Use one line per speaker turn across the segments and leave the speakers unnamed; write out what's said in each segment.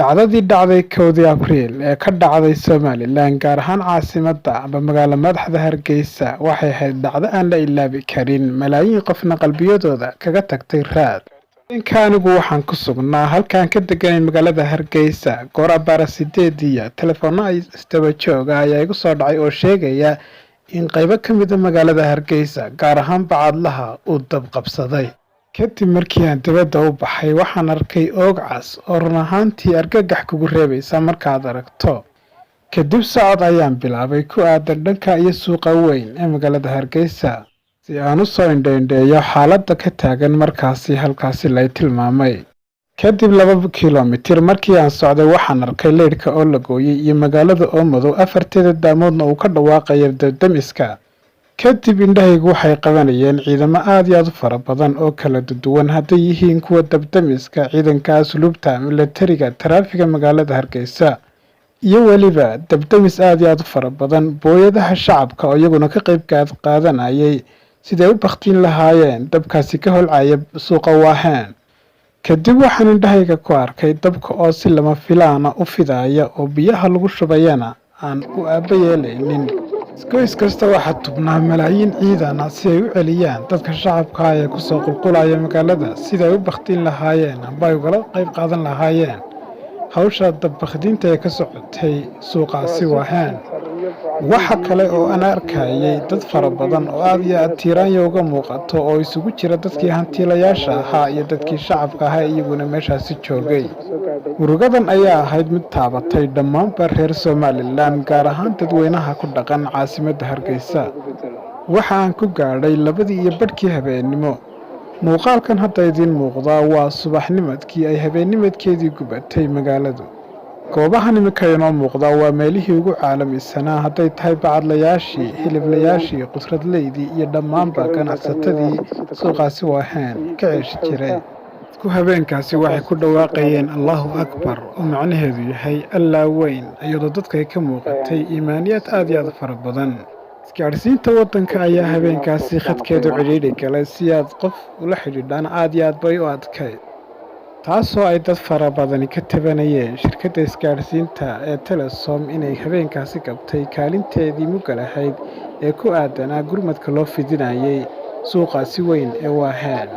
Dhacdadii dhacday 1 Abriil ee ka dhacday Somaliland gaar ahaan caasimadda amba magaalo madaxda Hargeysa waxay ahayd dhacdo aan la ilaabi karin malaayiin qofna qalbiyadooda kaga tagtay raad. Anigu waxaan ku sugnaa halkaan ka deganay magaalada Hargeysa goor abbaara 8 telefoonno ay istaba joog ah ayaa igu soo dhacay oo sheegaya in qaybo ka mid ah magaalada Hargeysa gaar ahaan bacadlaha uu dab qabsaday. Kadib markii aan dibadda u baxay waxaan arkay oog cas oo run ahaantii argagax kugu reebaysa markaad aragto. Kadib socod ayaan bilaabay ku aadan dhanka iyo suuqa weyn ee magaalada Hargeysa si aan u soo indho-indheeyo xaaladda ka taagan halkaasi la tilmaamay. Kadib 2 kiiloomitir markii aan socday waxaan arkay leydhka oo la gooyay iyo magaalada oo madow afarteeda daamoodna uu ka dhawaaqayo dabdamiska. Kadib indhahaygu waxay qabanayeen ciidamo aad iyo aad u fara badan oo kala duwan hadday yihiin kuwa dabdamiska, ciidanka asluubta, militariga, taraafiga magaalada Hargeysa iyo weliba dabdamis aad iyo aad u fara badan booyadaha shacabka oo iyaguna ka qayb qaadanayay siday u bakhtiin lahaayeen dabkaasi ka holcaya suuqa Waaheen. Kadib waxaan indhahayga ku arkay dabka oo si lama filaana u fidaya oo biyaha lagu shubayana aan u aaba yeelaynin. Goys kasta waxaa tubnaa malaayiin ciidan ah si ay u celiyaan dadka shacabka ah ee ku soo qulqulaya magaalada siday u bakhtiin lahaayeen amba ay ugala qayb qaadan lahaayeen hawsha dab bakhtiinta ee ka socotay suuqaasi Waaheen. Waxa kale oo aan arkayay dad fara badan oo aad iyo aad tiiraanya uga muuqato oo isugu jira dadkii hantiilayaasha ahaa iyo dadkii shacabka ahaa iyaguna meeshaasi joogay. Murugadan ayaa ahayd mid taabatay dhammaanba reer Somaliland gaar ahaan dadweynaha ku dhaqan caasimadda Hargeysa. Waxa aan ku gaadhay 2:15 habeenimo. Muuqaalkan hadda idiin muuqda waa subaxnimadkii ay habeennimadkeedii gubatay magaaladu. Goobahan imika inoo muuqda waa meelihii ugu caalamisanaa hadday tahay bacadlayaashii, hiliblayaashii, qudradleydii iyo dhammaanba ganacsatadii suuqaasi Waaheen ka ceeshi jiray. Dadku habeenkaasi waxay ku dhawaaqayeen Allahu Akbar oo macnaheedu yahay Allah weyn iyadoo dadka ay ka muuqatay iimaaniyad aad iyo aad fara badan. Isgaarsiinta waddanka ayaa habeenkaasi khadkeedu cidhiidhi galay si aad qof ula xidhiidhaan aad iyo aad bay u adkayd. taasoo ay dad fara badani ka tabanayeen shirkadda isgaarsiinta ee Telesom inay habeenkaasi qabtay kaalinteedii mugga lahayd ee ku aadanaa gurmadka loo fidinayay suuqaasi weyn ee Waaheen.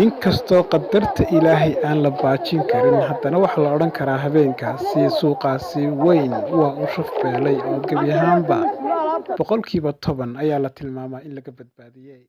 Inkastoo qadarta Ilaahay aan la baajin karin haddana waxa la odhan karaa habeenkaasi suuqaasi weyn waa u shufbeelay oo gebi ahaanba 10% ayaa la tilmaamaa in laga badbaadiyay.